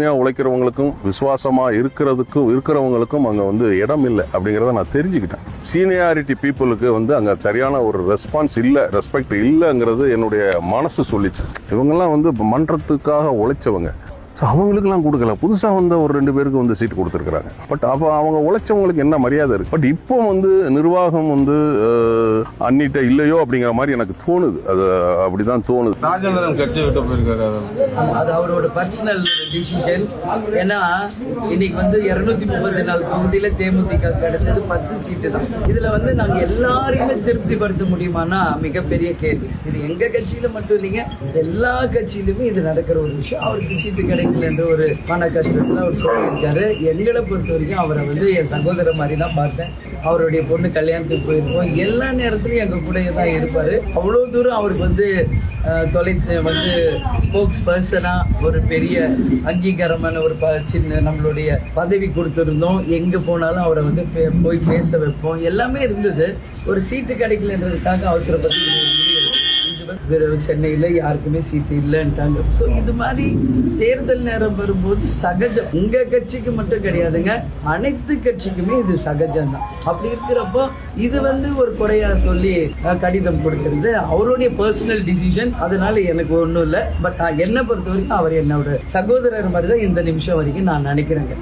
நேர்மையா உழைக்கிறவங்களுக்கும் விசுவாசமா இருக்கிறவங்களுக்கும் அங்க வந்து இடம் இல்லை அப்படிங்கறத நான் தெரிஞ்சுக்கிட்டேன். சீனியாரிட்டி பீப்புளுக்கு வந்து அங்க சரியான ஒரு ரெஸ்பான்ஸ் இல்ல, ரெஸ்பெக்ட் இல்லைங்கிறது என்னுடைய மனசு சொல்லிச்சு. இவங்கெல்லாம் வந்து மன்றத்துக்காக உழைச்சவங்க, ஸோ அவங்களுக்குலாம் கொடுக்கல. புதுசாக வந்து ஒரு 2 பேருக்கு வந்து சீட்டு கொடுத்துருக்குறாங்க. பட் அப்போ அவங்க உழைச்சவங்களுக்கு என்ன மரியாதை இருக்கு? பட் இப்போ வந்து நிர்வாகம் வந்து அன்னிட்ட இல்லையோ அப்படிங்கிற மாதிரி எனக்கு தோணுது. அது அப்படிதான் தோணுது. ராஜேந்திரன் கட்சி விட்டு போயிருக்காரு. அது அவரோட பர்சனல் டிசிஷன். ஏன்னா இன்னைக்கு வந்து 234 தொகுதியில தேமுதிக கிடைச்சது 10 சீட்டு தான். இதுல வந்து நாங்க எல்லாரையுமே திருப்திப்படுத்த முடியுமானா மிகப்பெரிய கேள்வி. இது எங்க கட்சியில மட்டும் இல்லைங்க, எல்லா கட்சியிலுமே இது நடக்கிற ஒரு விஷயம். அவருக்கு சீட்டு கிடைக்கல என்ற ஒரு மன கஷ்டத்தை அவர் சொல்லியிருக்காரு. எங்களை பொறுத்த வரைக்கும் அவரை வந்து என் சகோதரர் மாதிரி தான் பார்த்தேன். அவருடைய பொண்ணு கல்யாணத்துக்கு போயிருக்கோம். எல்லா நேரத்திலையும் எங்க கூட தான் இருப்பாரு. அவ்வளவு தூரம் அவருக்கு வந்து வந்து ஸ்போக்ஸ் பர்சனா ஒரு பெரிய அங்கீகாரமான ஒரு சின்ன நம்மளுடைய பதவி கொடுத்திருந்தோம். எங்க போனாலும் அவரை வந்து போய் பேச வைப்போம். எல்லாமே இருந்தது. ஒரு சீட்டு கிடைக்கலன்றதுக்காக அவசரப்பட்டு சென்னையில யாருக்குமே சீட்டு இல்லைன்ட்டாங்க. ஸோ இது மாதிரி தேர்தல் நேரம் வரும்போது சகஜம். உங்க கட்சிக்கு மட்டும் கிடையாதுங்க, அனைத்து கட்சிக்குமே இது சகஜம் தான். அப்படி இருக்கிறப்போ இது வந்து ஒரு குறையா சொல்லி கடிதம் கொடுக்கிறது அவருடைய பர்சனல் டிசிஷன். அதனால எனக்கு ஒன்றும் இல்லை. பட் என்னை பொறுத்த வரைக்கும் அவர் என்னோட சகோதரர் மாதிரி தான் இந்த நிமிஷம் வரைக்கும் நான் நினைக்கிறேங்க.